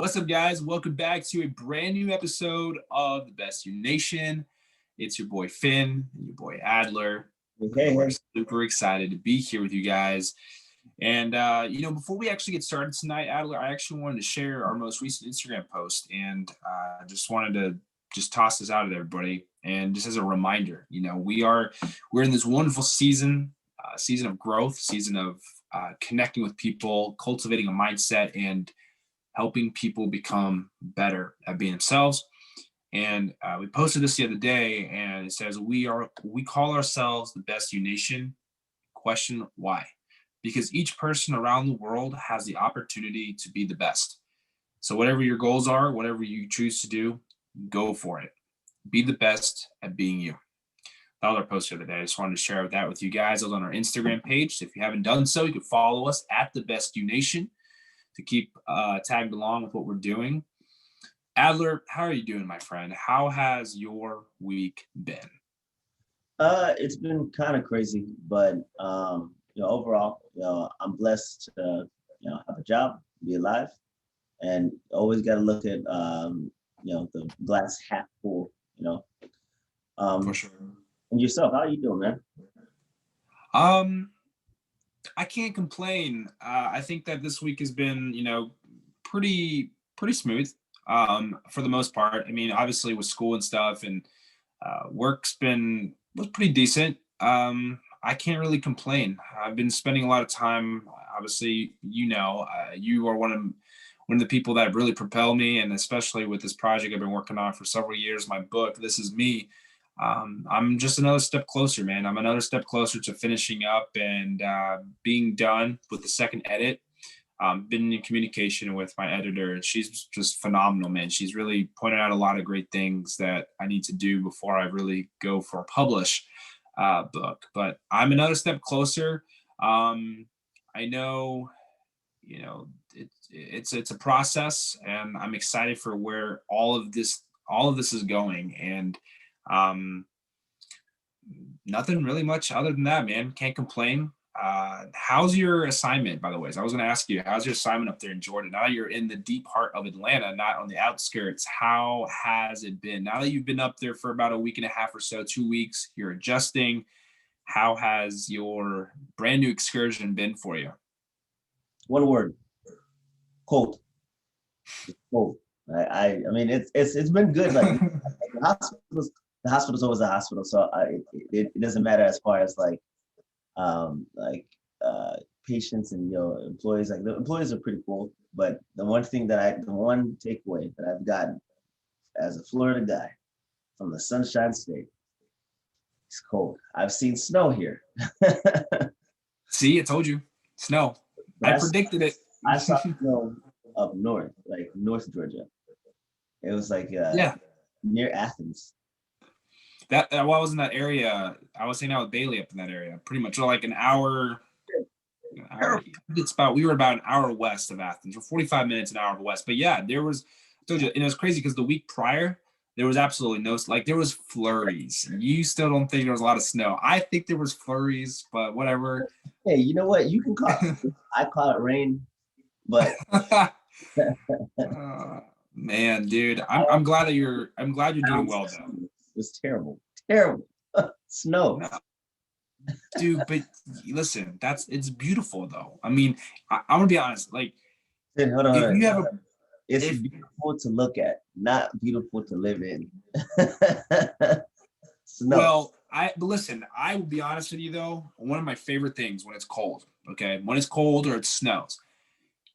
What's up, guys? Welcome back to a brand new episode of the Best You Nation. It's your boy Finn and your boy Adler. We're super excited to be here with you guys. And, before we actually get started tonight, Adler, I actually wanted to share our most recent Instagram post and just wanted to just toss this out at everybody. And just as a reminder, we're in this wonderful season of growth, season of connecting with people, cultivating a mindset, and helping people become better at being themselves. And we posted this the other day, and it says, we call ourselves the Best You Nation. Question why? Because each person around the world has the opportunity to be the best. So whatever your goals are, whatever you choose to do, go for it. Be the best at being you. That was our post the other day. I just wanted to share that with you guys. It was on our Instagram page. So if you haven't done so, you can follow us at the Best You Nation to keep tagged along with what we're doing. Adler, how are you doing, my friend? How has your week been? It's been kind of crazy, but overall, I'm blessed to have a job, be alive, and always got to look at the glass half full. For sure. And yourself, how are you doing, man? I can't complain. I think that this week has been, pretty smooth for the most part. I mean, obviously with school and stuff, and was pretty decent. I can't really complain. I've been spending a lot of time. Obviously, you are one of the people that really propel me, and especially with this project I've been working on for several years. My book, This Is Me. I'm just another step closer, man. I'm another step closer to finishing up and being done with the second edit. Been in communication with my editor, and she's just phenomenal, man. She's really pointed out a lot of great things that I need to do before I really go for a publish book. But I'm another step closer. I know, it's a process, and I'm excited for where all of this is going. And nothing really much other than that, man. Can't complain. How's your assignment, by the way? So I was going to ask you, how's your assignment up there in Georgia? Now you're in the deep heart of Atlanta, not on the outskirts. How has it been? Now that you've been up there for about a week and a half or so, 2 weeks, you're adjusting. How has your brand new excursion been for you? One word: cold. It's cold. I mean, it's been good. Like the hospital's always a hospital, so it doesn't matter as far as patients and employees. Like the employees are pretty cool, but the one takeaway that I've gotten as a Florida guy from the Sunshine State, it's cold. I've seen snow here. See, I told you, snow. I predicted it. I saw snow up north, like North Georgia. It was near Athens. That while I was in that area, I was hanging out with Bailey up in that area, pretty much like an hour. We were about an hour west of Athens, or 45 minutes, an hour west. But yeah, I told you, and it was crazy because the week prior, there was absolutely no, there was flurries. You still don't think there was a lot of snow. I think there was flurries, but whatever. Hey, you know what? You can call it, I call it rain, but. Man, dude, I'm glad you're doing well though. It's terrible snow. No. Dude, but listen, it's beautiful though. I mean, I'm gonna be honest. Like, hold on. It's beautiful to look at, not beautiful to live in. Snow. Well, but listen, I will be honest with you though. One of my favorite things when it's cold, okay, when it's cold or it snows.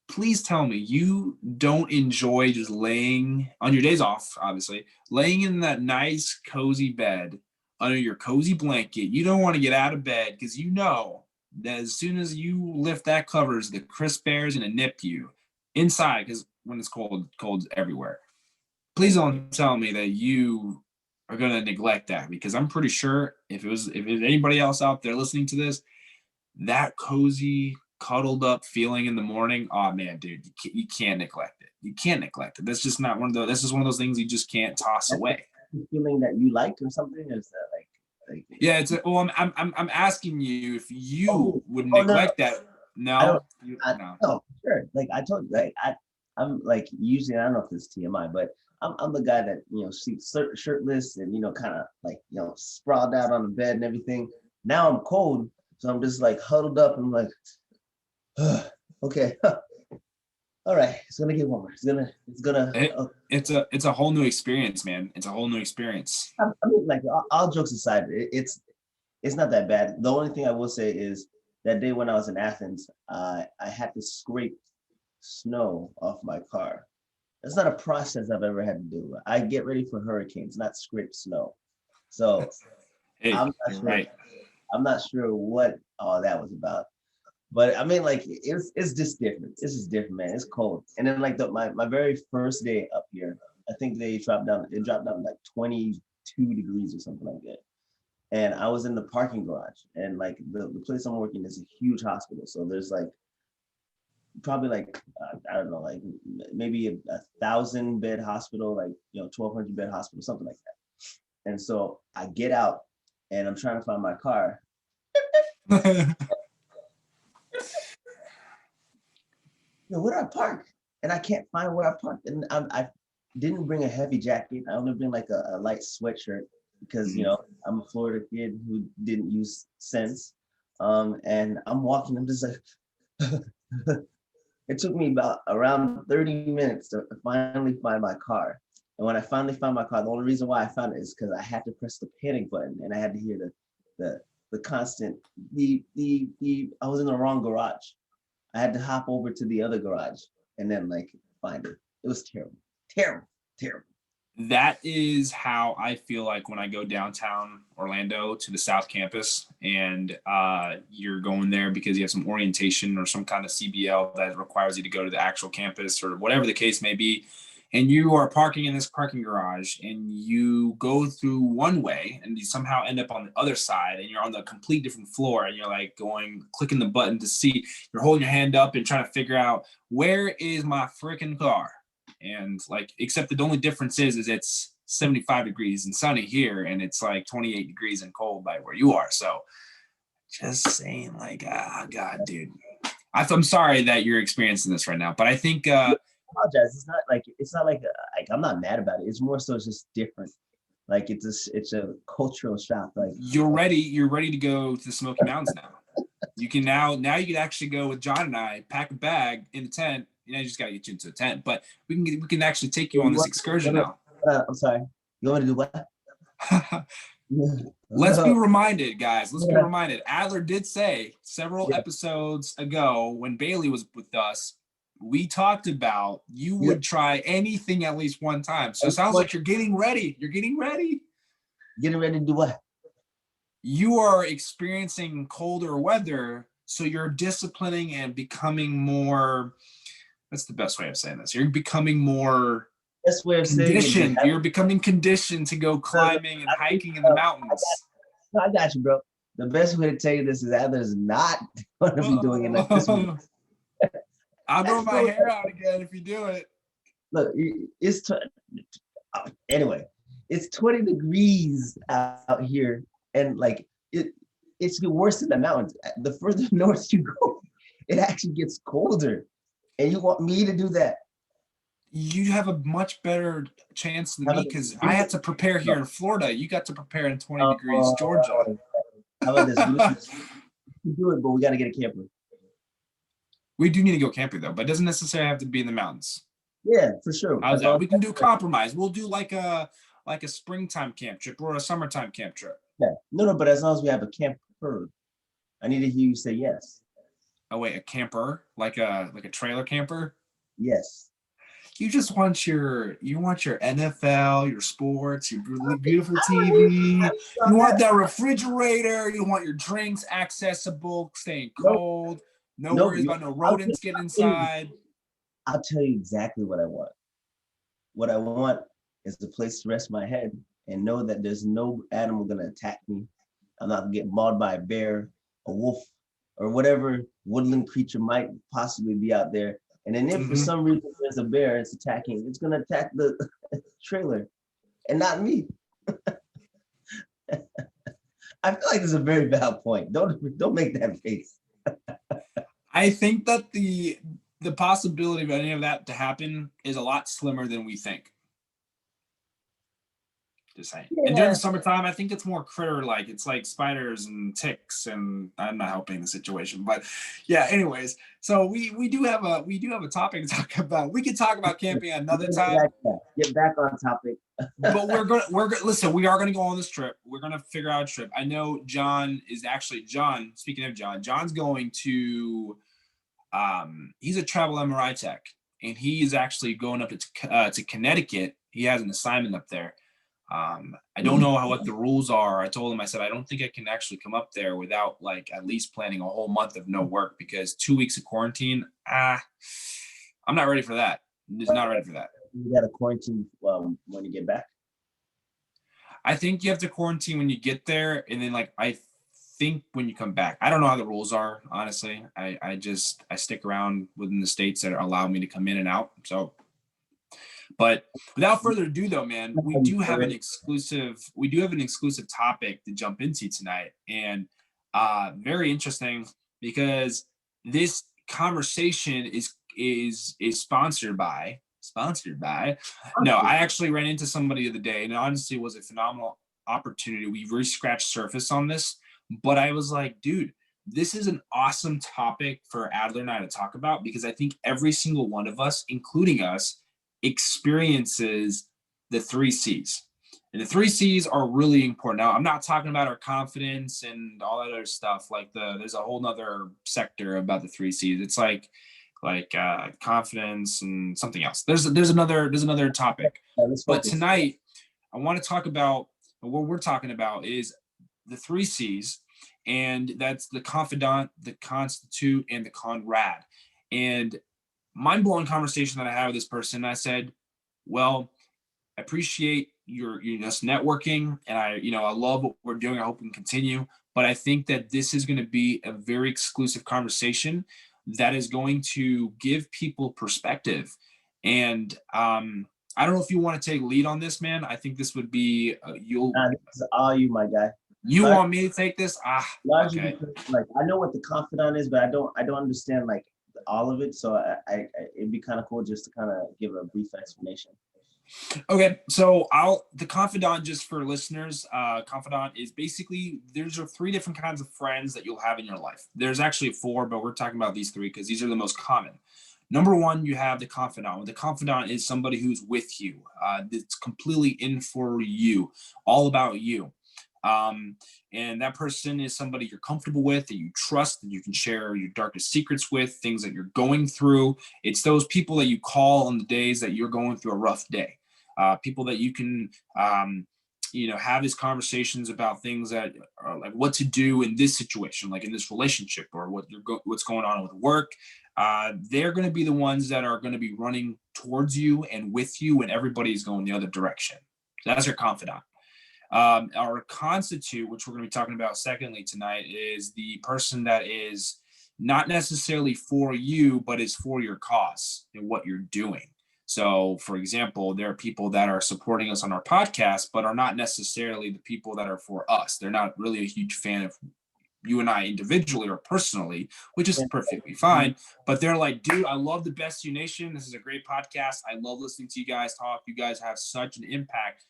Please tell me you don't enjoy just laying on your days off, obviously, laying in that nice, cozy bed under your cozy blanket. You don't want to get out of bed because you know that as soon as you lift that covers, the crisp air is going to nip you inside because when it's cold everywhere. Please don't tell me that you are going to neglect that, because I'm pretty sure if it was anybody else out there listening to this, that cozy, cuddled up feeling in the morning, oh man, dude, you can't neglect it. You can't neglect it. That's just not one of those. This is one of those things you just can't toss away. Feeling that you like or something? Is that like? Yeah, I'm asking you if you would neglect that. No, no, sure. Like I told you, I'm like usually I don't know if it's TMI, but I'm the guy that sleeps shirtless and kind of like sprawled out on the bed and everything. Now I'm cold, so I'm just like huddled up and I'm like, okay, all right, it's gonna get warmer. It's gonna. It's a whole new experience, man. It's a whole new experience. I mean, like all jokes aside, it's not that bad. The only thing I will say is that day when I was in Athens, I had to scrape snow off my car. That's not a process I've ever had to do. I get ready for hurricanes, not scrape snow. So Hey, I'm not you're sure. right. I'm not sure what all that was about. But I mean, like it's just different. This is different, man. It's cold. And then like my very first day up here, I think it dropped down like 22 degrees or something like that. And I was in the parking garage, and like the place I'm working is a huge hospital. So there's like probably like I don't know, like maybe a 1,000 bed hospital, like 1,200 bed hospital, something like that. And so I get out and I'm trying to find my car. Where do I park? And I can't find where I parked. And I didn't bring a heavy jacket. I only bring like a light sweatshirt because I'm a Florida kid who didn't use sense. And I'm walking. I'm just like. It took me about around 30 minutes to finally find my car. And when I finally found my car, the only reason why I found it is because I had to press the panic button and I had to hear the constant I was in the wrong garage. I had to hop over to the other garage and then like find it. It was terrible. Terrible. Terrible. That is how I feel like when I go downtown Orlando to the South Campus, and you're going there because you have some orientation or some kind of CBL that requires you to go to the actual campus or whatever the case may be. And you are parking in this parking garage and you go through one way and you somehow end up on the other side and you're on the complete different floor and you're like clicking the button to see, you're holding your hand up and trying to figure out where is my freaking car. And like, except the only difference is it's 75 degrees and sunny here and it's like 28 degrees and cold by where you are. So just saying, like, God, dude, I'm sorry that you're experiencing this right now, but I think I apologize. It's not like I'm not mad about it. It's more so it's just different. Like it's a cultural shock. Like you're ready to go to the Smoky Mountains now. You can now you can actually go with John and I, pack a bag in the tent. You just gotta get you into a tent, but we can actually take you on this excursion now. I'm sorry. You want me to do what? Let's be reminded, guys. Let's be reminded. Adler did say several episodes ago when Bailey was with us, we talked about you would try anything at least one time. So it sounds like you're getting ready. You're getting ready. Getting ready to do what? You are experiencing colder weather, so you're disciplining and becoming more. That's the best way of saying this. You're becoming more conditioned. You're becoming conditioned to go climbing and hiking in the mountains. I got you, bro. The best way to tell you this is Adler's not going to be doing it like this one. I'll grow my hair out again if you do it. Look, anyway, it's 20 degrees out here, and like it's worse in the mountains. The further north you go, it actually gets colder. And you want me to do that? You have a much better chance than me because I had to prepare here in Florida. You got to prepare in 20 degrees Georgia. How about this? We do it, but we got to get a camper. We do need to go camping though, but it doesn't necessarily have to be in the mountains. Yeah, for sure. How's that? We can do compromise. We'll do like a springtime camp trip or a summertime camp trip. Yeah. No, but as long as we have a camper, I need to hear you say yes. Oh wait, a camper, like a trailer camper? Yes. You just want your NFL, your sports, your beautiful TV. You want that refrigerator. You want your drinks accessible, staying cold. No worries about no rodents getting inside. I'll tell you exactly what I want. What I want is the place to rest my head and know that there's no animal gonna attack me. I'm not gonna get mauled by a bear, a wolf, or whatever woodland creature might possibly be out there. And then if for some reason there's a bear it's attacking, it's gonna attack the trailer and not me. I feel like it's a very valid point. Don't make that face. I think that the the possibility of any of that to happen is a lot slimmer than we think. Just saying. Yeah. And during the summertime, I think it's more critter-like. It's like spiders and ticks, and I'm not helping the situation. But yeah, anyways, so we do have a topic to talk about. We could talk about camping another time. Get back on topic. But we're gonna listen. We are gonna go on this trip. We're gonna figure out a trip. I know John. Speaking of John, John's going to. He's a travel MRI tech, and he is actually going up to Connecticut. He has an assignment up there. I don't know what the rules are. I told him, I said, I don't think I can actually come up there without like at least planning a whole month of no work, because 2 weeks of quarantine, I'm not ready for that. Just not ready for that. You got to quarantine when you get back? I think you have to quarantine when you get there. And then like, I think when you come back, I don't know how the rules are, honestly. I stick around within the states that allow me to come in and out. So, but without further ado though, man, we do have an exclusive topic to jump into tonight. And very interesting, because this conversation is sponsored by no, I actually ran into somebody the other day, and honestly it was a phenomenal opportunity. We really scratched surface on this, but I was like, dude, this is an awesome topic for Adler and I to talk about, because I think every single one of us, including us, experiences the 3 C's. And the 3 C's are really important. Now, I'm not talking about our confidence and all that other stuff. Like there's a whole nother sector about the 3 C's. It's like confidence and something else. There's another topic. But tonight, I want to talk about what we're talking about is the 3 C's, and that's the confidant, the constitute, and the conrad. And mind-blowing conversation that I had with this person. I said, well, I appreciate your just networking, and I love what we're doing. I hope we can continue, but I think that this is going to be a very exclusive conversation that is going to give people perspective. And I don't know if you want to take lead on this, man. I think this would be this is all you, my guy. You want me to take this? Okay. Like, I know what the confidant is, but I don't understand like all of it. So it'd be kind of cool just to kind of give a brief explanation. Okay, so the confidant, just for listeners, confidant is basically, there's 3 different kinds of friends that you'll have in your life. There's actually 4, but we're talking about these 3 because these are the most common. Number 1, you have the confidant. The confidant is somebody who's with you. That's completely in for you, all about you. And that person is somebody you're comfortable with, that you trust, that you can share your darkest secrets with, things that you're going through. It's those people that you call on the days that you're going through a rough day. People that you can, have these conversations about things that are like what to do in this situation, like in this relationship, or what's going on with work. They're going to be the ones that are going to be running towards you and with you when everybody's going the other direction. So that's your confidant. Our constitute, which we're going to be talking about secondly tonight, is the person that is not necessarily for you, but is for your cause and what you're doing. So, for example, there are people that are supporting us on our podcast, but are not necessarily the people that are for us. They're not really a huge fan of you and I individually or personally, which is perfectly fine. But they're like, dude, I love the Best You Nation. This is a great podcast. I love listening to you guys talk. You guys have such an impact.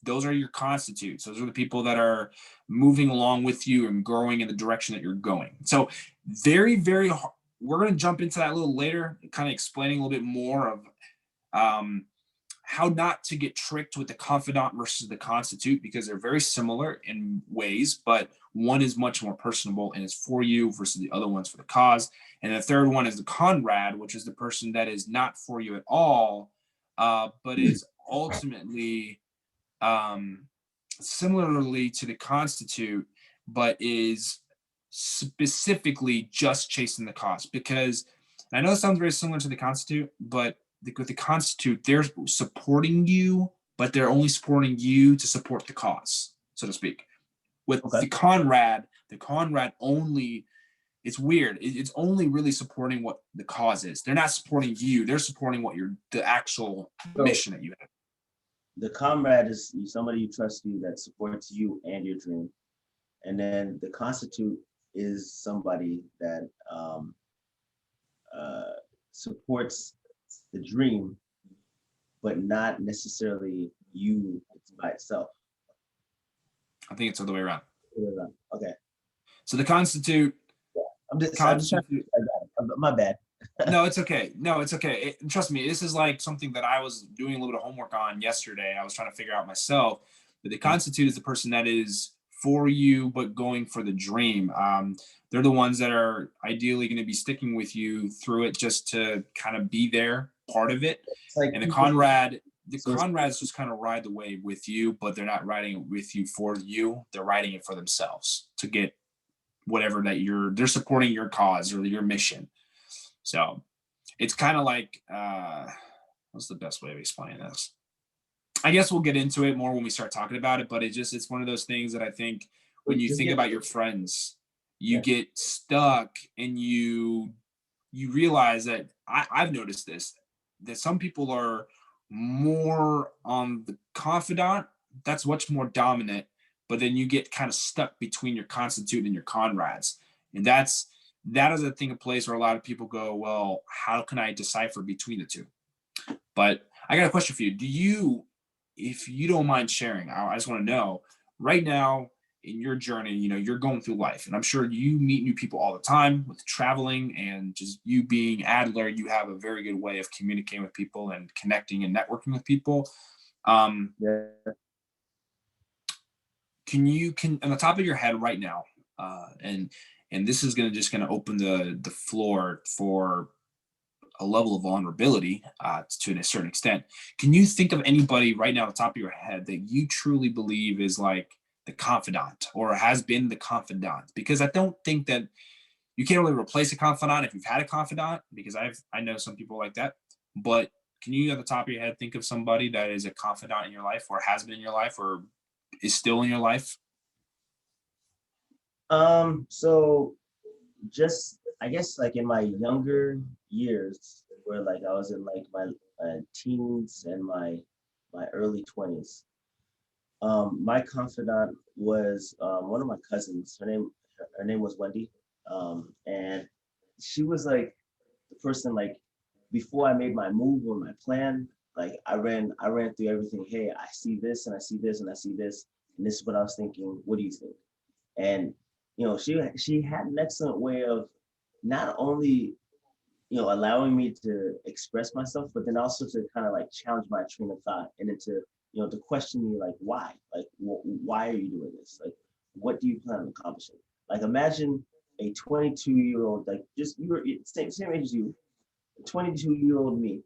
Those are your constitutes. Those are the people that are moving along with you and growing in the direction that you're going. So very, very hard. We're going to jump into that a little later, kind of explaining a little bit more of how not to get tricked with the confidant versus the constitute, because they're very similar in ways, but one is much more personable and is for you versus the other one's for the cause. And the third one is the conrad, which is the person that is not for you at all, but is ultimately similarly to the constitute, but is specifically just chasing the cause. Because I know it sounds very similar to the constitute, but with the constitute, they're supporting you, but they're only supporting you to support the cause, so to speak. With the conrad only, it's weird. It's only really supporting what the cause is. They're not supporting you. They're supporting the actual mission that you have. The comrade is somebody you trust you that supports you and your dream. And then the constitute is somebody that supports the dream, but not necessarily you by itself. I think it's the other way around. Okay. So the Constitute. Yeah. I'm just trying to, my bad. No, it's okay. No, it's okay. Trust me, this is like something that I was doing a little bit of homework on yesterday. I was trying to figure out myself. But the Constitute is the person that is for you, but going for the dream. They're the ones that are ideally going to be sticking with you through it, just to kind of be there, part of it. Like, and the Conrads just kind of ride the wave with you, but they're not riding it with you for you. They're riding it for themselves to get whatever that they're supporting your cause or your mission. So it's kind of like, what's the best way of explaining this? I guess we'll get into it more when we start talking about it, but it's one of those things that I think when you think about your friends, you get stuck and you realize that I've noticed this, that some people are more on the confidant, that's much more dominant, but then you get kind of stuck between your Constitute and your Conrads. And that is a thing, a place where a lot of people go, well, how can I decipher between the two? But I got a question for you. Do you, if you don't mind sharing, I just want to know right now in your journey, you're going through life, and I'm sure you meet new people all the time with traveling, and just you being Adler, you have a very good way of communicating with people and connecting and networking with people. Yeah. Can on the top of your head right now, and this is just gonna open the floor for a level of vulnerability to a certain extent. Can you think of anybody right now on the top of your head that you truly believe is like the confidant or has been the confidant? Because I don't think that you can't really replace a confidant if you've had a confidant, because I know some people like that. But can you, at the top of your head, think of somebody that is a confidant in your life, or has been in your life, or is still in your life? So just, I guess, like in my younger years, where like I was in like my teens and my early 20s, my confidant was one of my cousins. Her name was Wendy, and she was like the person, like, before I made my move or my plan, like I ran through everything. Hey, I see this and I see this and I see this, and this is what I was thinking. What do you think? And she had an excellent way of not only allowing me to express myself, but then also to kind of like challenge my train of thought, and then to question me, like, why, like, why are you doing this? Like, what do you plan on accomplishing? Like, imagine a 22-year-old, like, just you were same age as you, 22-year-old me,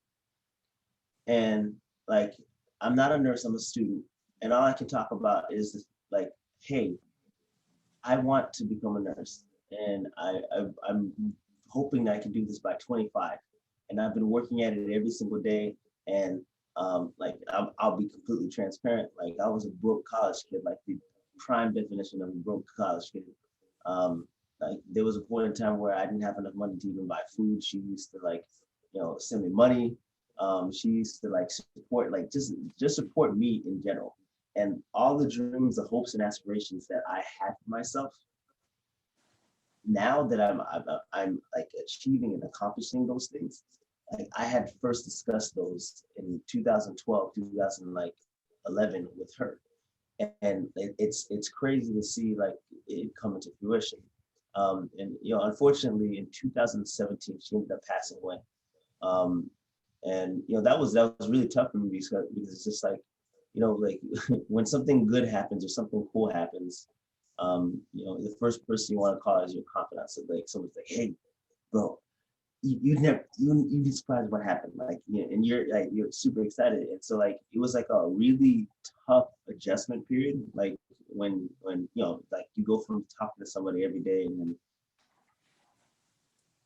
and like, I'm not a nurse, I'm a student, and all I can talk about is like, hey, I want to become a nurse, and I'm hoping that I can do this by 25. And I've been working at it every single day. And like, I'll be completely transparent. Like, I was a broke college kid, like the prime definition of a broke college kid. Like, there was a point in time where I didn't have enough money to even buy food. She used to, like, send me money. She used to, like, support, like, just support me in general. And all the dreams, the hopes and aspirations that I had for myself, now that I'm like achieving and accomplishing those things, like, I had first discussed those in 2012, 2011 with her, and it's crazy to see, like, it come into fruition. And unfortunately, in 2017, she ended up passing away. And that was really tough for me, because it's just like, like, when something good happens or something cool happens, the first person you want to call is your confidant. So, like, someone's like, hey, bro, you'd be surprised what happened. Like, and you're super excited. And so, like, it was like a really tough adjustment period. Like, when like, you go from talking to somebody every day and then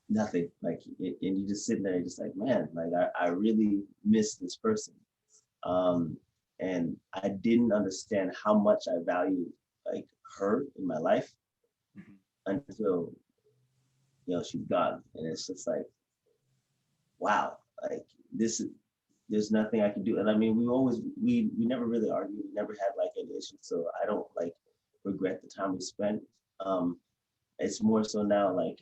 nothing, like, and you just sitting there, just like, man, like, I really miss this person. And I didn't understand how much I valued, like, her in my life, until she's gone. And it's just like, wow, like, there's nothing I can do. And I mean, we never really argued, we never had like any issues, so I don't like regret the time we spent. It's more so now, like,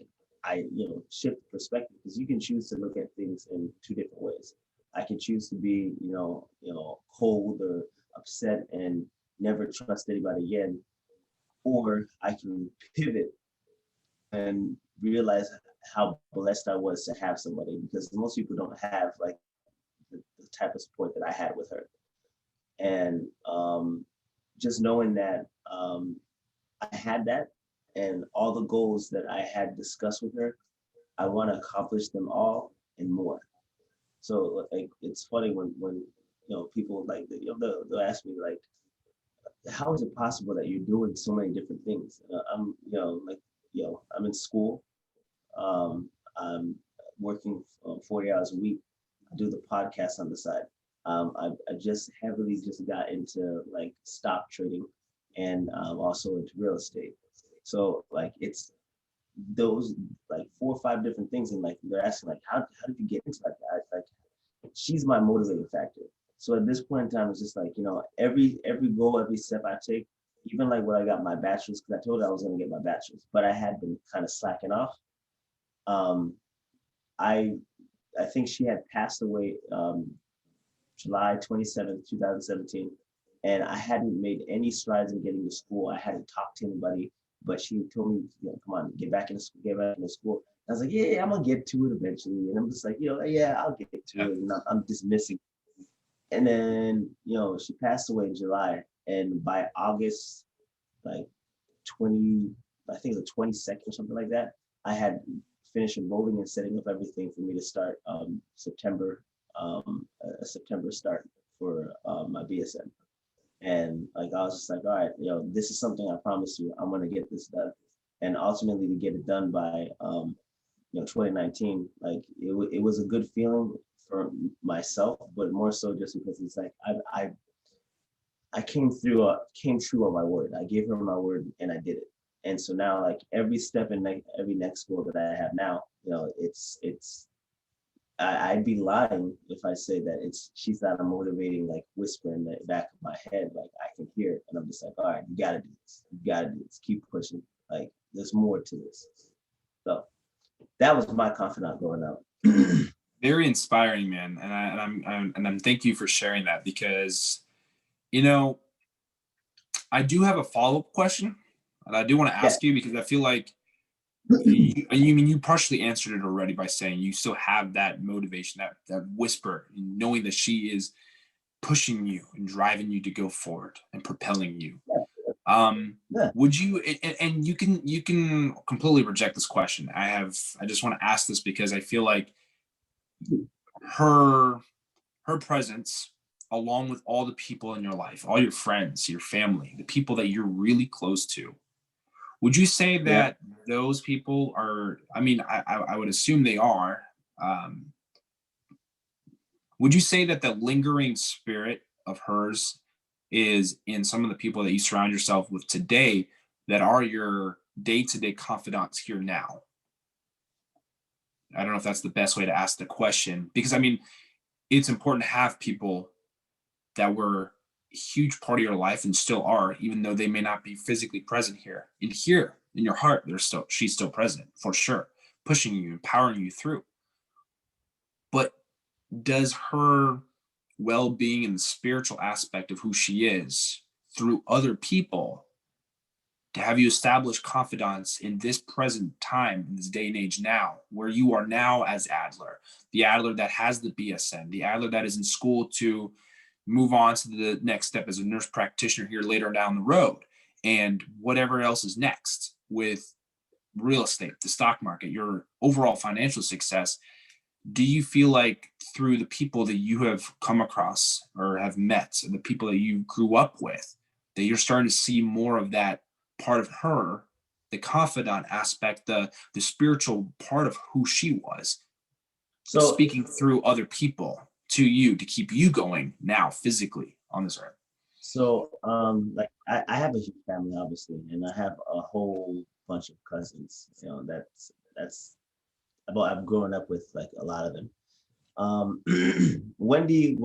shift perspective, because you can choose to look at things in two different ways. I can choose to be, cold or upset and never trust anybody again, or I can pivot and realize how blessed I was to have somebody, because most people don't have like the type of support that I had with her. And just knowing that I had that, and all the goals that I had discussed with her, I want to accomplish them all and more. So like it's funny when people like they'll ask me like, how is it possible that you're doing so many different things? I'm I'm in school. I'm working 40 hours a week. I do the podcast on the side. I just heavily just got into like stock trading, and also into real estate. So like it's those like 4 or 5 different things, and like they're asking like, how did you get into like that? Like she's my motivating factor. So at this point in time, it's just like, every goal, every step I take, even like when I got my bachelor's, because I told her I was going to get my bachelor's, but I had been kind of slacking off. Um, I I think she had passed away July 27th, 2017, and I hadn't made any strides in getting to school. I hadn't talked to anybody, but she told me, come on, get back into school, get back into school. I was like, yeah, I'm gonna get to it eventually, and I'm just like, yeah, I'll get to it, and I'm dismissing. And then, she passed away in July, and by August, like 20, I think it was the 22nd or something like that, I had finished enrolling and setting up everything for me to start September, a September start for my BSN. And like I was just like, all right, this is something I promise you, I'm gonna get this done. And ultimately to get it done by 2019, like it was a good feeling for myself, but more so just because it's like I came true on my word. I gave her my word and I did it. And so now like every step in every next goal that I have now, I'd be lying if I say that she's not a motivating like whisper in the back of my head. Like I can hear it, and I'm just like, all right, you gotta do this. You gotta do this. Keep pushing. Like there's more to this. So that was my confidant growing up. Very inspiring, man. And I'm thank you for sharing that, because I do have a follow-up question that I do want to ask you, because I feel like you partially answered it already by saying you still have that motivation, that whisper, knowing that she is pushing you and driving you to go forward and propelling you. Would you, and you can completely reject this question. I just want to ask this because I feel like her presence, along with all the people in your life, all your friends, your family, the people that you're really close to, would you say that those people are, I mean, I would assume they are, would you say that the lingering spirit of hers is in some of the people that you surround yourself with today that are your day-to-day confidants here now? I don't know if that's the best way to ask the question, because I mean, it's important to have people that were a huge part of your life and still are, even though they may not be physically present here. In your heart, she's still present for sure, pushing you, empowering you through. But does her well-being and the spiritual aspect of who she is through other people, to have you establish confidence in this present time, in this day and age now, where you are now as Adler, the Adler that has the BSN, the Adler that is in school to move on to the next step as a nurse practitioner here later down the road, and whatever else is next with real estate, the stock market, your overall financial success. Do you feel like through the people that you have come across or have met, the people that you grew up with, that you're starting to see more of that part of her, the confidant aspect, the spiritual part of who she was, so speaking through other people to you to keep you going now physically on this earth? So like I have a huge family, obviously, and I have a whole bunch of cousins. That's I've grown up with like a lot of them. Wendy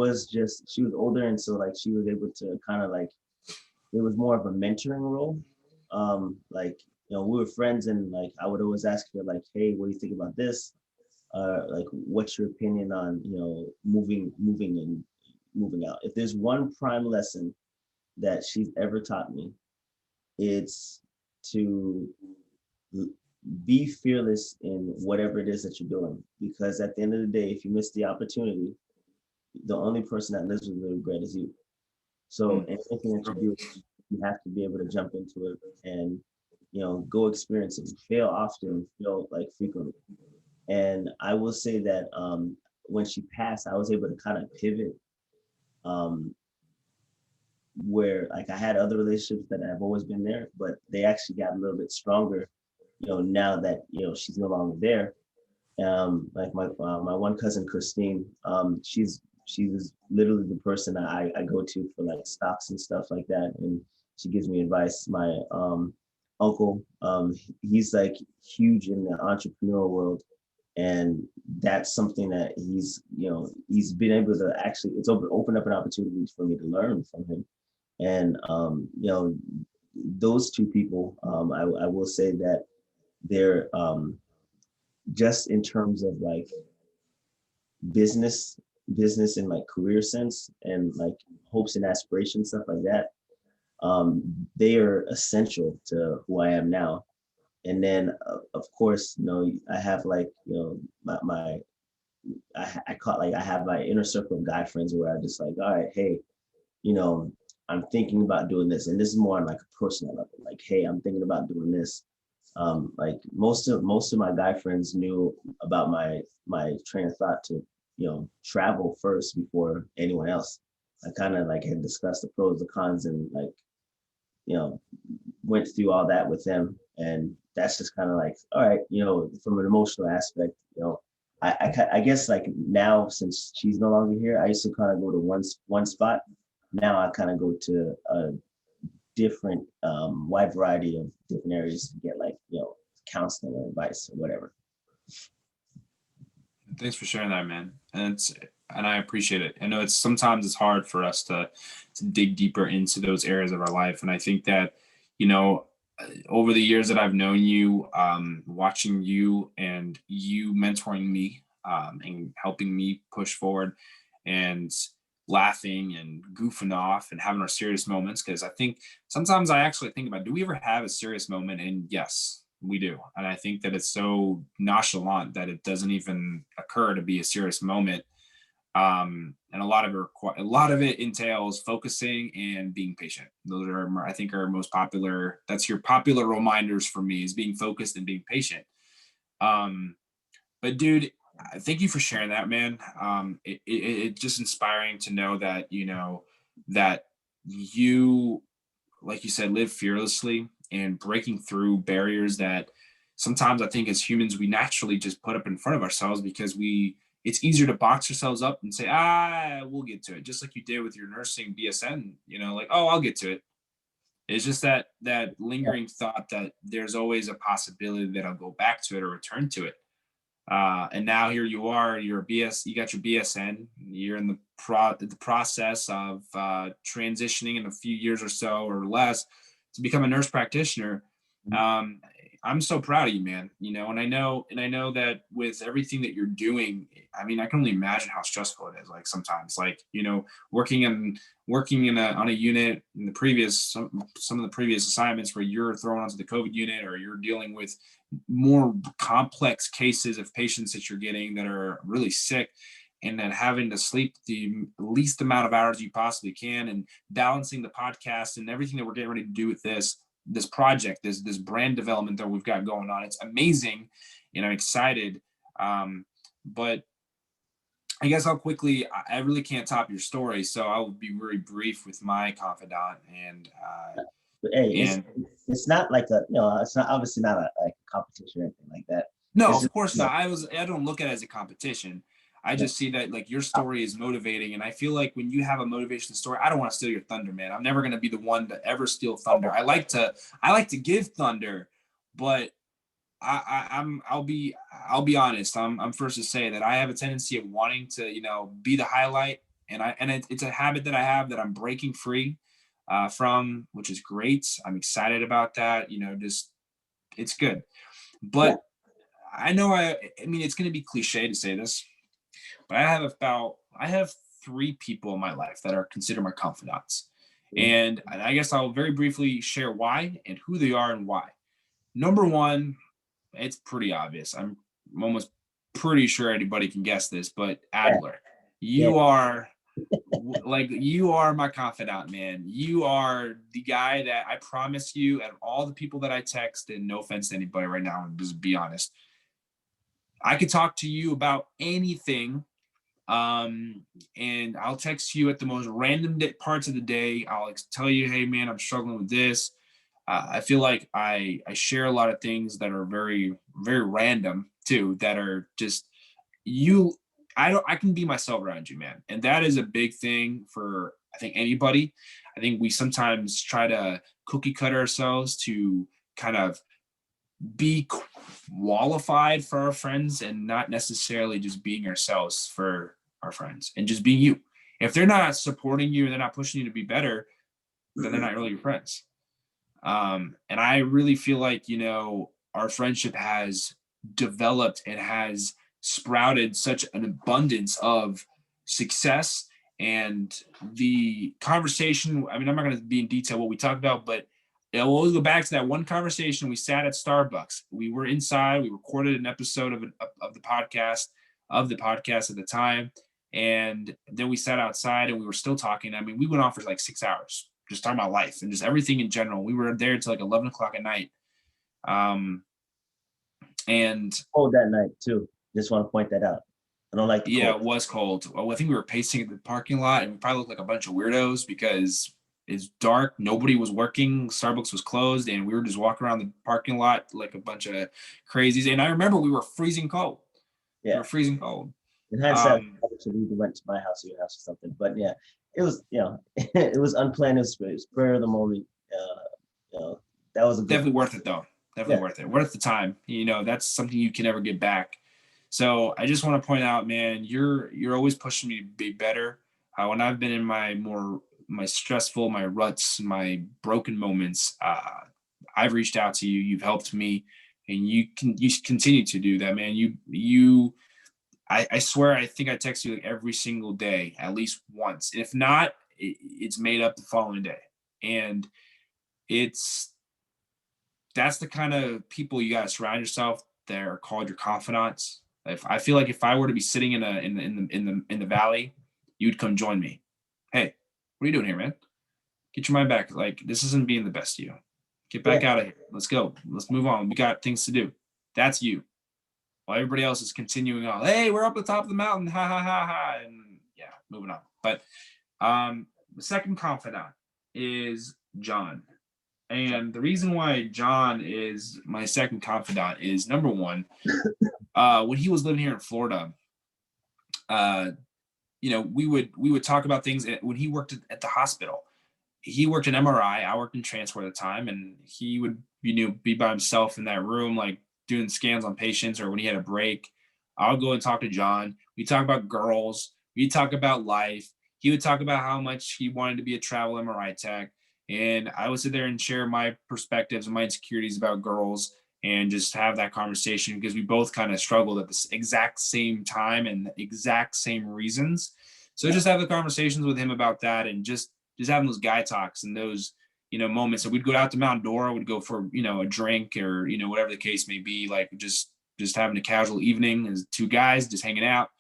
she was older, and so like she was able to kind of like, it was more of a mentoring role. Like we were friends, and like I would always ask her like, hey, what do you think about this? Like, what's your opinion on, moving out? If there's one prime lesson that she's ever taught me, it's to be fearless in whatever it is that you're doing. Because at the end of the day, if you miss the opportunity, the only person that lives with the regret is you. So anything that you do, you have to be able to jump into it and, go experience it. Fail often, fail like frequently. And I will say that when she passed, I was able to kind of pivot, um, where like I had other relationships that have always been there, but they actually got a little bit stronger, now that she's no longer there. Like my one cousin Christine, she was literally the person that I go to for like stocks and stuff like that, and she gives me advice. My uncle, he's like huge in the entrepreneurial world, and that's something that he's been able to actually open up an opportunity for me to learn from him. And those two people, I will say that they're just in terms of like business in like career sense and like hopes and aspirations, stuff like that. They are essential to who I am now. And then of course, I have like, my I call like I have my inner circle of guy friends where I just like, all right, hey, you know, I'm thinking about doing this. And this is more on like a personal level. Like, hey, I'm thinking about doing this. Like most of my guy friends knew about my train of thought to, travel first before anyone else. I kind of like had discussed the pros, the cons, and like, you know, went through all that with them. And that's just kind of like, all right, from an emotional aspect, I guess like now since she's no longer here, I used to kind of go to one spot. Now I kind of go to a different, wide variety of different areas to get like, counseling or advice or whatever. Thanks for sharing that, man. And I appreciate it. I know sometimes it's hard for us to dig deeper into those areas of our life. And I think that, over the years that I've known you, watching you and you mentoring me, and helping me push forward and laughing and goofing off and having our serious moments. Cause I think sometimes I actually think about, do we ever have a serious moment? And yes, we do. And I think that it's so nonchalant that it doesn't even occur to be a serious moment. And a lot of it entails focusing and being patient. Those are, I think, are most popular. That's your popular reminders for me, is being focused and being patient. But dude, thank you for sharing that, man. It's just inspiring to know that, that you, like you said, live fearlessly and breaking through barriers that sometimes I think as humans, we naturally just put up in front of ourselves because it's easier to box ourselves up and say, we'll get to it. Just like you did with your nursing BSN, like, oh, I'll get to it. It's just that lingering thought that there's always a possibility that I'll go back to it or return to it. And now here you are, you got your BSN, you're in the process of transitioning in a few years or so or less to become a nurse practitioner. I'm so proud of you, man. And I know that with everything that you're doing, I mean, I can only imagine how stressful it is. Like sometimes, like, working on a unit in the previous, some of the previous assignments where you're thrown onto the COVID unit, or you're dealing with more complex cases of patients that you're getting that are really sick, and then having to sleep the least amount of hours you possibly can, and balancing the podcast and everything that we're getting ready to do with this project, this brand development that we've got going on. It's amazing, and I'm excited. But I guess I really can't top your story, so I'll be very brief with my confidant. And hey, it's not like it's not obviously not like a competition or anything like that. No, it's of just, course not. I don't look at it as a competition. I just see that like your story is motivating, and I feel like when you have a motivation story, I don't want to steal your thunder, man. I'm never gonna be the one to ever steal thunder. I like to give thunder, but I'll be honest. I'm first to say that I have a tendency of wanting to be the highlight, and it's a habit that I have that I'm breaking free from, which is great. I'm excited about that. Just It's good. But I know I mean, it's going to be cliche to say this, but I have three people in my life that are considered my confidants. And I guess I'll very briefly share why and who they are and why. Number one, it's pretty obvious. I'm almost pretty sure anybody can guess this, but Adler, you are like you are my confidant, man. You are the guy that I promise you, and all the people that I text, and no offense to anybody right now, just be honest, I could talk to you about anything, and I'll text you at the most random parts of the day. I'll tell you, hey man, I'm struggling with this. I feel like I share a lot of things that are very very random too, that are just you. I can be myself around you, man, and that is a big thing for I think anybody. I think we sometimes try to cookie cut ourselves to kind of be qualified for our friends and not necessarily just being ourselves for our friends and just being you. If they're not supporting you and they're not pushing you to be better, then they're not really your friends. And I really feel like, you know, our friendship has developed and has sprouted such an abundance of success and the conversation. I mean, I'm not going to be in detail what we talked about, but we'll always go back to that one conversation. We sat at Starbucks. We were inside. We recorded an episode of the podcast at the time, and then we sat outside and we were still talking. I mean, we went on for like 6 hours, just talking about life and just everything in general. We were there till like 11 o'clock at night. And cold that night too. Just want to point that out. I don't like the yeah, cold. it was cold. Well, I think we were pacing at the parking lot and we probably looked like a bunch of weirdos because it's dark. Nobody was working. Starbucks was closed and we were just walking around the parking lot like a bunch of crazies. And I remember we were freezing cold. Yeah. We were freezing cold. In hindsight, I should have went to my house or your house or something. But yeah, it was, you know, it was unplanned. It was spur of the moment. You know, that was definitely worth it though. Definitely worth it. Worth the time. You know, that's something you can never get back. So I just want to point out, man, you're always pushing me to be better. When I've been in my stressful, my ruts, my broken moments, I've reached out to you. You've helped me, and you continue to do that, man. I swear, I think I text you like every single day, at least once. If not, it's made up the following day, and that's the kind of people you gotta surround yourself. They're called your confidants. If I feel like if I were to be sitting in the valley, you'd come join me. Hey, what are you doing here, man? Get your mind back. Like this isn't being the best of you. Get back out of here. Let's go. Let's move on. We got things to do. That's you. While everybody else is continuing on. Hey, we're up at the top of the mountain. Ha ha ha ha. And yeah, moving on. But the second confidant is John. And the reason why John is my second confidant is number one, when he was living here in Florida, you know, we would talk about things when he worked at the hospital. He worked in MRI. I worked in transport at the time, and he would, you know, be by himself in that room, like doing scans on patients, or when he had a break, I'll go and talk to John. We talk about girls. We talk about life. He would talk about how much he wanted to be a travel MRI tech. And I would sit there and share my perspectives and my insecurities about girls and just have that conversation because we both kind of struggled at the exact same time and the exact same reasons. So just have the conversations with him about that and just having those guy talks and those, you know, moments. So we'd go out to Mount Dora, we'd go for, you know, a drink or, you know, whatever the case may be, like just having a casual evening as two guys just hanging out,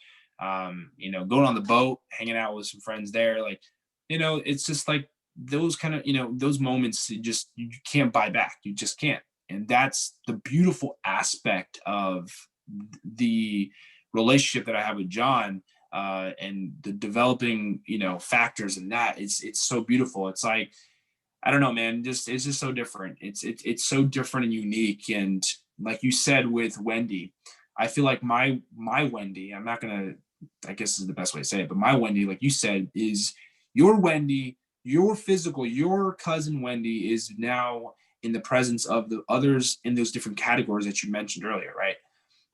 you know, going on the boat, hanging out with some friends there. Like, you know, it's just like those kind of, you know, those moments you can't buy back. You just can't. And that's the beautiful aspect of the relationship that I have with John, and the developing, you know, factors in that. It's so beautiful. It's like, I don't know, man, it's just so different. It's so different and unique. And like you said with Wendy, I feel like my Wendy, I'm not gonna, I guess is the best way to say it, but my Wendy, like you said, is your Wendy, your physical, your cousin Wendy is now in the presence of the others in those different categories that you mentioned earlier, right?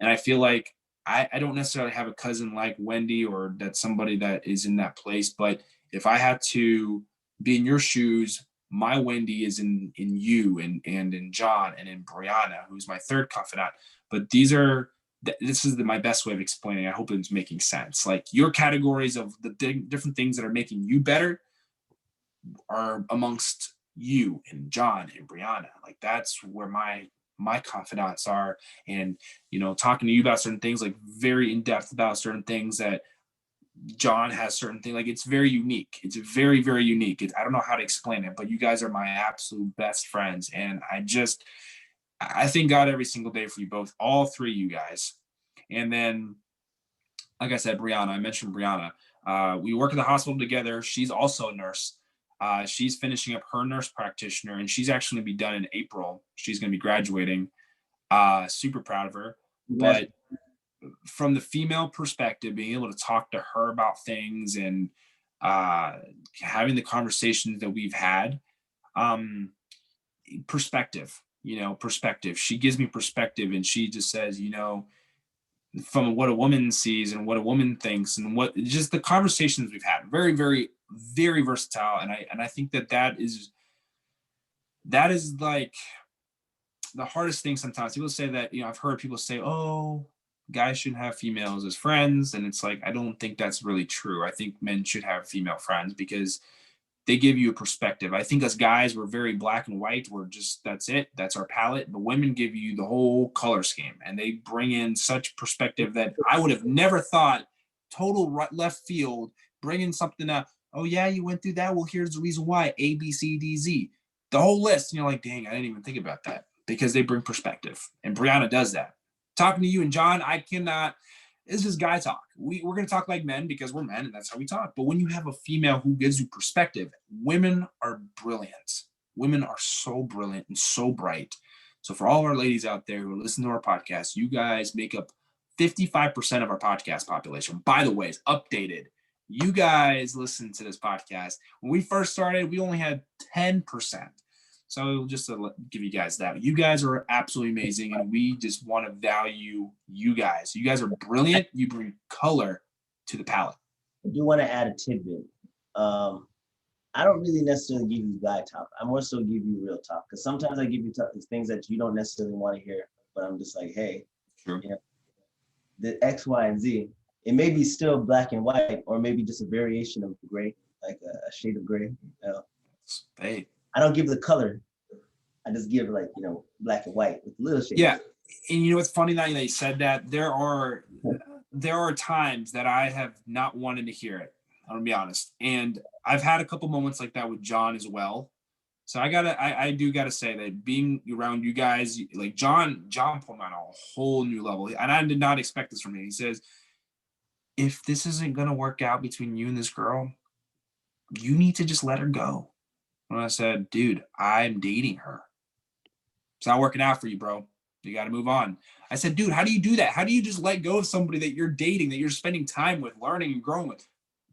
And I feel like I don't necessarily have a cousin like Wendy or that's somebody that is in that place, but if I had to be in your shoes, my Wendy is in you and in John and in Brianna, who's my third confidant. But this is my best way of explaining. I hope it's making sense. Like your categories of the different things that are making you better are amongst you and John and Brianna. Like that's where my confidants are. And, talking to you about certain things, like very in depth about certain things that John has certain things, like it's very unique. It's very, very unique. I don't know how to explain it, but you guys are my absolute best friends. And I thank God every single day for you both, all three of you guys. And then, like I said, Brianna, I mentioned Brianna. We work at the hospital together. She's also a nurse. She's finishing up her nurse practitioner, and she's actually going to be done in April. She's going to be graduating. Super proud of her. But from the female perspective, being able to talk to her about things and having the conversations that we've had, perspective. She gives me perspective, and she just says, from what a woman sees and what a woman thinks and what just the conversations we've had, very, very, very versatile. And I think that is like the hardest thing sometimes. People say that, I've heard people say, oh, guys shouldn't have females as friends. And it's like, I don't think that's really true. I think men should have female friends because they give you a perspective. I think as guys, we're very black and white. We're just, that's it. That's our palette. But women give you the whole color scheme, and they bring in such perspective that I would have never thought. Total left field, bringing something up. Oh yeah, you went through that. Well, here's the reason why. A, B, C, D, Z. The whole list. And you're like, dang, I didn't even think about that, because they bring perspective. And Brianna does that. Talking to you and John, I cannot. It's just guy talk. We're going to talk like men because we're men and that's how we talk. But when you have a female who gives you perspective, women are brilliant. Women are so brilliant and so bright. So for all our ladies out there who listen to our podcast, you guys make up 55% of our podcast population. By the way, it's updated. You guys listen to this podcast. When we first started, we only had 10%. So just to give you guys that, you guys are absolutely amazing, and we just want to value you guys. You guys are brilliant. You bring color to the palette. I do want to add a tidbit. I don't really necessarily give you guy talk. I more so give you real talk, because sometimes I give you things that you don't necessarily want to hear, but I'm just like, hey, sure. The X, Y, and Z. It may be still black and white, or maybe just a variation of gray, like a shade of gray. Hey. I don't give the color. I just give black and white with a little shade. Yeah. And what's funny now that you said that, there are times that I have not wanted to hear it. I'm gonna be honest. And I've had a couple moments like that with John as well. So I do gotta say that being around you guys, like John put me on a whole new level. And I did not expect this from him. He says, if this isn't gonna work out between you and this girl, you need to just let her go. And I said, dude, I'm dating her. It's not working out for you, bro. You got to move on. I said, dude, how do you do that? How do you just let go of somebody that you're dating, that you're spending time with, learning and growing with?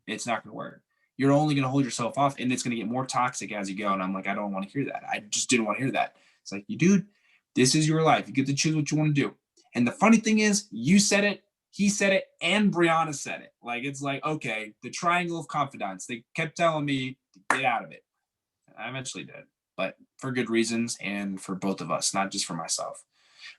It's not going to work. You're only going to hold yourself off, and it's going to get more toxic as you go. And I'm like, I don't want to hear that. I just didn't want to hear that. It's like, dude, this is your life. You get to choose what you want to do. And the funny thing is, you said it, he said it, and Brianna said it. Like, it's like, okay, the triangle of confidants. They kept telling me to get out of it. I eventually did, but for good reasons and for both of us, not just for myself.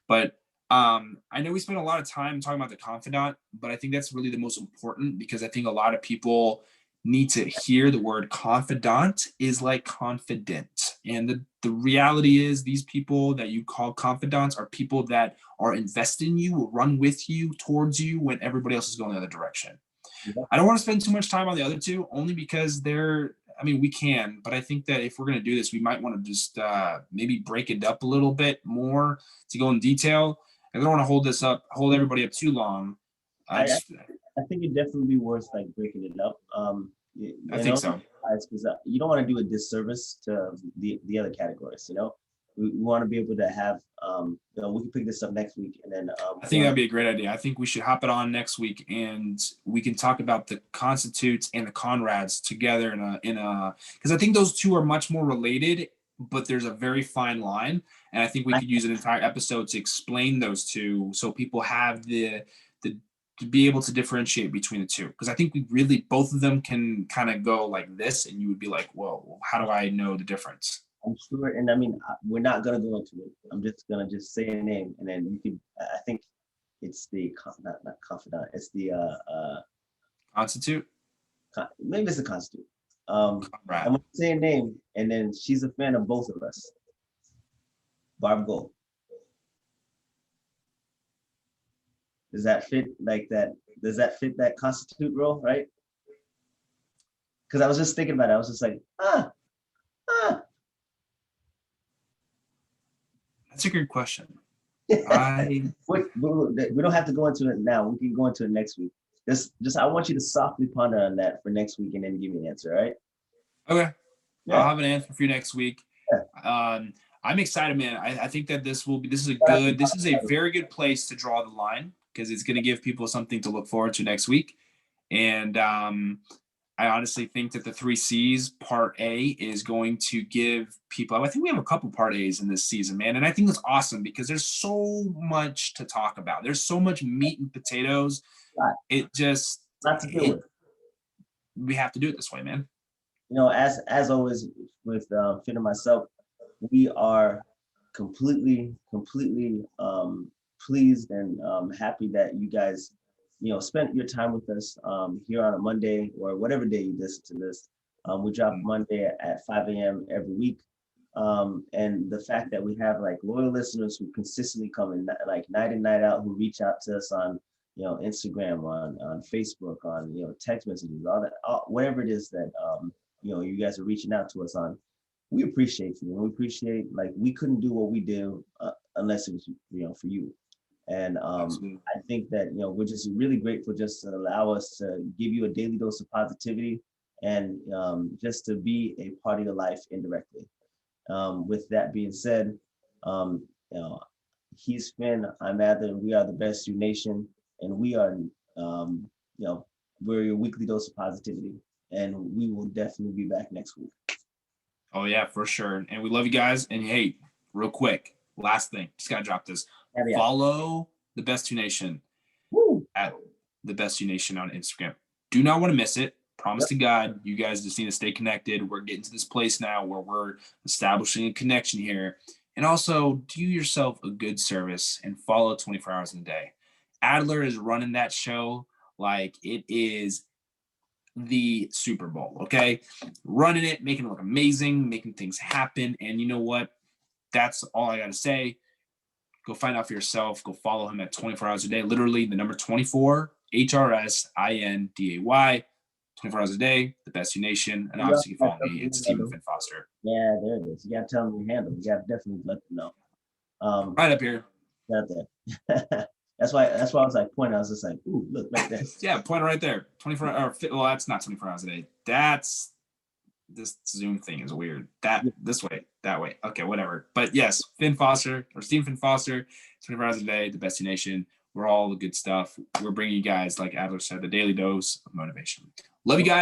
But I know we spent a lot of time talking about the confidant, but I think that's really the most important, because I think a lot of people need to hear the word confidant is like confident. And the reality is, these people that you call confidants are people that are invested in you, will run with you, towards you when everybody else is going the other direction. Yeah. I don't want to spend too much time on the other two, only because we can, but I think that if we're going to do this, we might want to just maybe break it up a little bit more to go in detail. I don't want to hold everybody up too long. I think it definitely be worth breaking it up. I think so. Because you don't want to do a disservice to the other categories. We want to be able to have, we can pick this up next week, and then I think that'd be a great idea. I think we should hop it on next week, and we can talk about the constitutes and the Conrads together because I think those two are much more related, but there's a very fine line, and I think we could use an entire episode to explain those two, so people have the to be able to differentiate between the two, because I think we really both of them can kind of go like this, and you would be like, "Whoa, how do I know the difference?" I'm sure, and I mean, we're not gonna go into it. I'm just gonna say a name, and then you can. I think it's the not confidant. It's the Constitute. maybe it's the constitute. Right. I'm gonna say a name, and then she's a fan of both of us. Barb Gold. Does that fit like that? Does that fit that constitute role, right? Because I was just thinking about it. I was just like, ah. That's a good question. we don't have to go into it now. We can go into it next week. Just I want you to softly ponder on that for next week and then give me an answer, all right? Okay. Yeah. I'll have an answer for you next week. Yeah. I'm excited, man. I think that this is a very good place to draw the line, because it's going to give people something to look forward to next week. And I honestly think that the 3 C's part A is going to give people, I think we have a couple part A's in this season, man. And I think that's awesome, because there's so much to talk about. There's so much meat and potatoes. Right. It just, Not to do it. We have to do it this way, man. You know, as always with Finn and myself, we are completely pleased and happy that you guys, you know, spent your time with us here on a Monday or whatever day you listen to this. We drop Monday at 5 a.m. every week. And the fact that we have like loyal listeners who consistently come in like night in, night out, who reach out to us on, you know, Instagram, on Facebook, on, you know, text messages, all that, whatever it is that, you know, you guys are reaching out to us on. We appreciate you. And we appreciate, like, we couldn't do what we do unless it was, you know, for you. And I think that, you know, we're just really grateful just to allow us to give you a daily dose of positivity and just to be a part of your life indirectly. With that being said, you know, he's Finn, I'm Adler, and we are the Best You Nation, and we are, you know, we're your weekly dose of positivity, and we will definitely be back next week. Oh yeah, for sure. And we love you guys. And hey, real quick, last thing, just gotta drop this. Follow the Best You Nation at the Best You Nation on Instagram. Do not want to miss it. Promise to God, you guys just need to stay connected. We're getting to this place now where we're establishing a connection here. And also, do yourself a good service and follow 24 hours in a day. Adler is running that show like it is the Super Bowl, okay? Running it, making it look amazing, making things happen. And you know what? That's all I got to say. Go find out for yourself. Go follow him at 24 hours a day. Literally, the number 24, HRSINDAY. 24 hours a day, the Best You Nation. And obviously, you can follow me. It's Stephen Finn Foster. Yeah, there it is. You got to tell them your handle. You got to definitely let them know. Right up here. Right there. That's why I was like pointing. I was just like, ooh, look right there. Yeah, point right there. 24 or well, that's not 24 hours a day. That's this Zoom thing is weird. This way, that way. Okay, whatever. But yes, Finn Foster or Stephen Finn Foster, 24 hours a day, the Best You Nation. We're all the good stuff. We're bringing you guys, like Adler said, the daily dose of motivation. Love you guys.